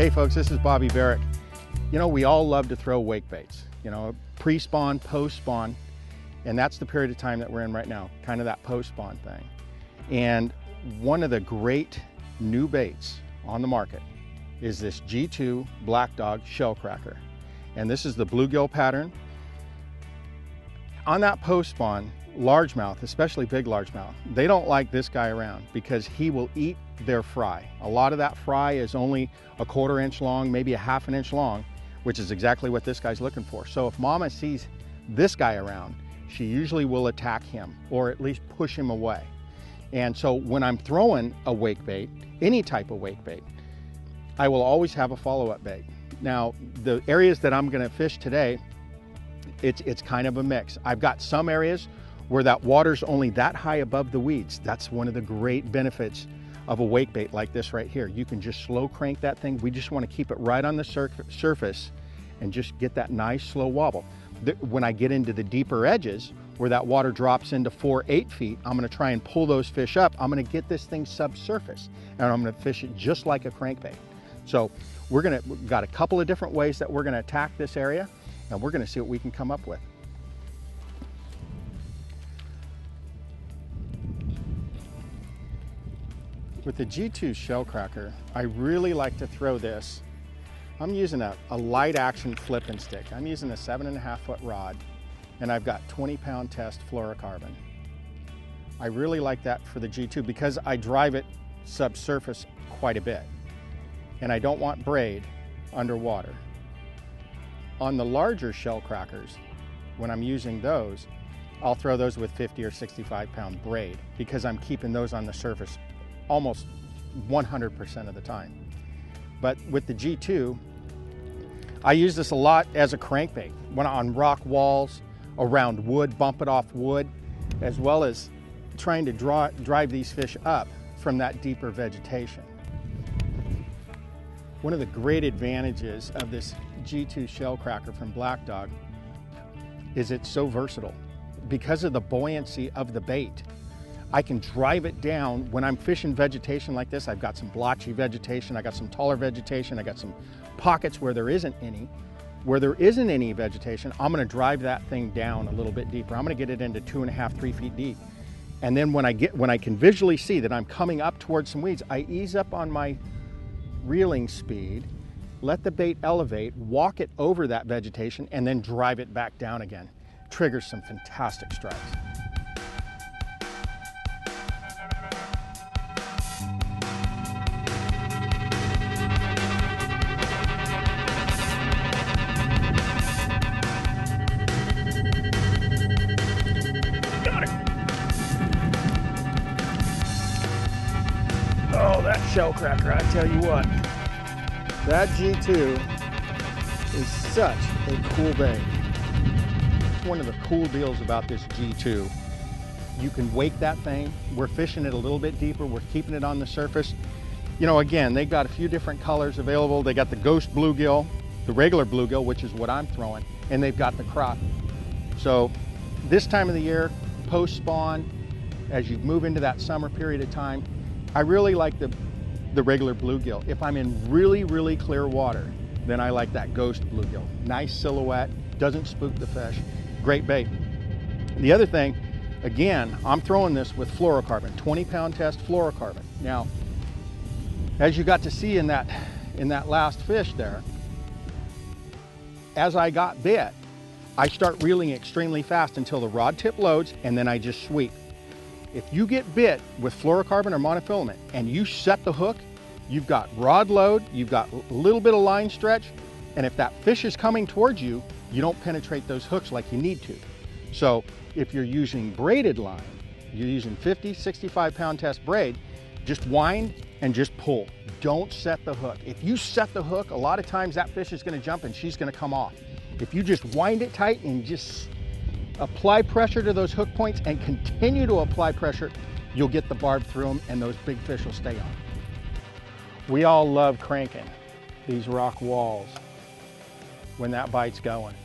Hey folks, this is Bobby Barrack. You know, we all love to throw wake baits, you know, pre-spawn, post-spawn, and that's the period of time that we're in right now, kind of that post-spawn thing. And one of the great new baits on the market is this G2 Black Dog shell cracker. And this is the bluegill pattern. On that post-spawn, largemouth, especially big largemouth, they don't like this guy around because he will eat their fry. A lot of that fry is only a 1/4 inch long, maybe a 1/2 inch long, which is exactly what this guy's looking for. So if mama sees this guy around, she usually will attack him or at least push him away. And so when I'm throwing a wake bait, any type of wake bait, I will always have a follow-up bait. Now, the areas that I'm gonna fish today, it's kind of a mix. I've got some areas where that water's only that high above the weeds. That's one of the great benefits of a wake bait like this right here. You can just slow crank that thing. We just want to keep it right on the surface and just get that nice slow wobble. When I get into the deeper edges where that water drops into 4-8 feet, I'm going to try and pull those fish up. I'm going to get this thing subsurface and I'm going to fish it just like a crankbait. So we've got a couple of different ways that we're going to attack this area, and we're going to see what we can come up with. With the G2 shell cracker, I really like to throw this. I'm using a light action flipping stick. I'm using a 7.5 foot rod, and I've got 20-pound test fluorocarbon. I really like that for the G2 because I drive it subsurface quite a bit, and I don't want braid underwater. On the larger shell crackers, when I'm using those, I'll throw those with 50 or 65-pound braid because I'm keeping those on the surface almost 100% of the time. But with the G2, I use this a lot as a crankbait, when on rock walls, around wood, bump it off wood, as well as trying to drive these fish up from that deeper vegetation. One of the great advantages of this G2 shell cracker from Black Dog is it's so versatile. Because of the buoyancy of the bait, I can drive it down. When I'm fishing vegetation like this, I've got some blotchy vegetation, I got some taller vegetation, I got some pockets where there isn't any. Where there isn't any vegetation, I'm gonna drive that thing down a little bit deeper. I'm gonna get it into 2.5, 3 feet deep. And then when I can visually see that I'm coming up towards some weeds, I ease up on my reeling speed, let the bait elevate, walk it over that vegetation, and then drive it back down again. Triggers some fantastic strikes. Oh, that shell cracker, I tell you what, that G2 is such a cool bait. It's one of the cool deals about this G2. You can wake that thing. We're fishing it a little bit deeper. We're keeping it on the surface. You know, again, they've got a few different colors available. They got the ghost bluegill, the regular bluegill, which is what I'm throwing, and they've got the crappie. So this time of the year, post-spawn, as you move into that summer period of time, I really like the regular bluegill. If I'm in really, really clear water, then I like that ghost bluegill. Nice silhouette, doesn't spook the fish, great bait. The other thing, again, I'm throwing this with fluorocarbon, 20-pound test fluorocarbon. Now, as you got to see in that last fish there, as I got bit, I start reeling extremely fast until the rod tip loads, and then I just sweep. If you get bit with fluorocarbon or monofilament and you set the hook, you've got rod load, you've got a little bit of line stretch, and if that fish is coming towards you, you don't penetrate those hooks like you need to. So if you're using braided line, you're using 50, 65-pound test braid, just wind and just pull. Don't set the hook. If you set the hook, a lot of times that fish is gonna jump and she's gonna come off. If you just wind it tight and just apply pressure to those hook points and continue to apply pressure, you'll get the barb through them and those big fish will stay on. We all love cranking these rock walls when that bite's going.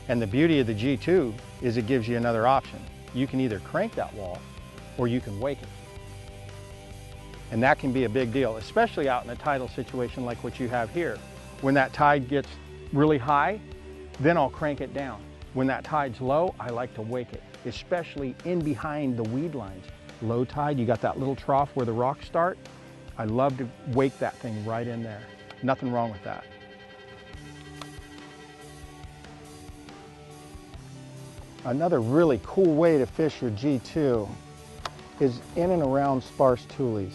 And the beauty of the G2 is it gives you another option. You can either crank that wall or you can wake it. And that can be a big deal, especially out in a tidal situation like what you have here. When that tide gets really high, then I'll crank it down. When that tide's low, I like to wake it, especially in behind the weed lines. Low tide, you got that little trough where the rocks start. I love to wake that thing right in there. Nothing wrong with that. Another really cool way to fish your G2 is in and around sparse tules.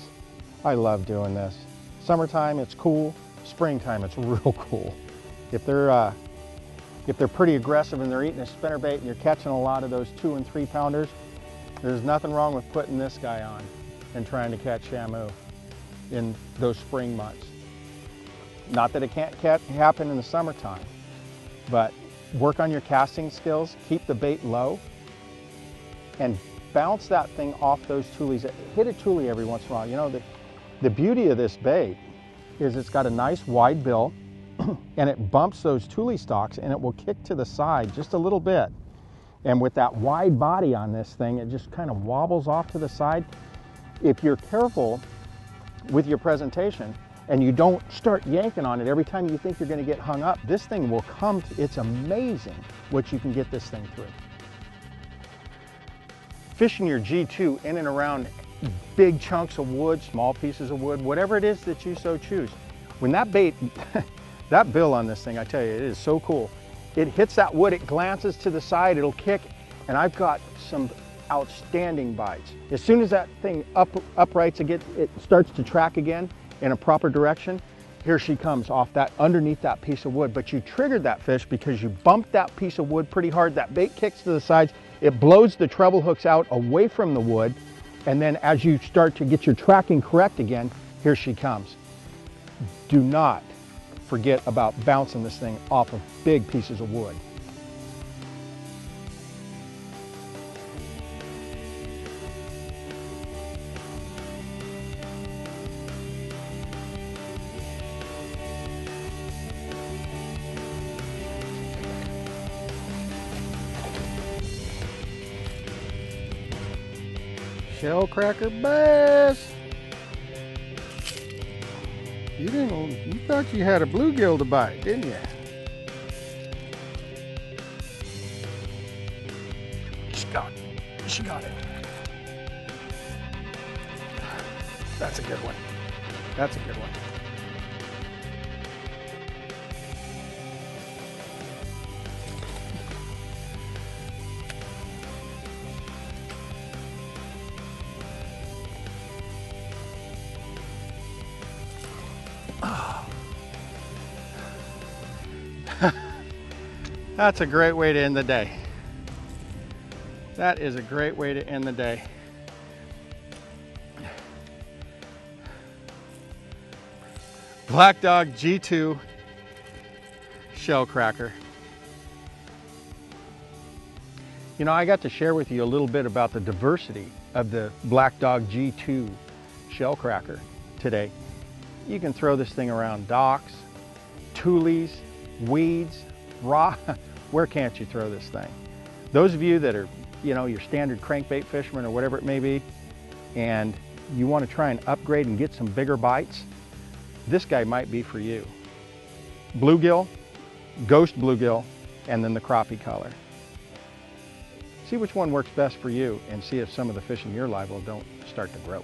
I love doing this. Summertime, it's cool. Springtime, it's real cool. If they're pretty aggressive and they're eating a spinnerbait and you're catching a lot of those 2 and 3 pounders, there's nothing wrong with putting this guy on and trying to catch shamu in those spring months. Not that it can't happen in the summertime, but work on your casting skills, keep the bait low, and bounce that thing off those tules. Hit a tule every once in a while. You know, the beauty of this bait is it's got a nice wide bill and it bumps those tule stalks and it will kick to the side just a little bit. And with that wide body on this thing, it just kind of wobbles off to the side. If you're careful with your presentation and you don't start yanking on it every time you think you're going to get hung up, this thing will come to, it's amazing what you can get this thing through. Fishing your G2 in and around big chunks of wood, small pieces of wood, whatever it is that you so choose. When that bait, that bill on this thing, I tell you, it is so cool. It hits that wood, it glances to the side, it'll kick, and I've got some outstanding bites. As soon as that thing uprights again, it starts to track again in a proper direction, here she comes off that, underneath that piece of wood. But you triggered that fish because you bumped that piece of wood pretty hard. That bait kicks to the sides, it blows the treble hooks out away from the wood, and then as you start to get your tracking correct again, here she comes. Do not forget about bouncing this thing off of big pieces of wood. Shell cracker bass. You thought you had a bluegill to bite, didn't you? She got it. She got it. That's a good one. That's a good one. That's a great way to end the day. That is a great way to end the day. Black Dog G2 shell cracker. You know, I got to share with you a little bit about the diversity of the Black Dog G2 shell cracker today. You can throw this thing around docks, tules, weeds, raw. Where can't you throw this thing? Those of you that are, you know, your standard crankbait fisherman or whatever it may be, and you want to try and upgrade and get some bigger bites, this guy might be for you. Bluegill, ghost bluegill, and then the crappie color. See which one works best for you and see if some of the fish in your live well don't start to grow.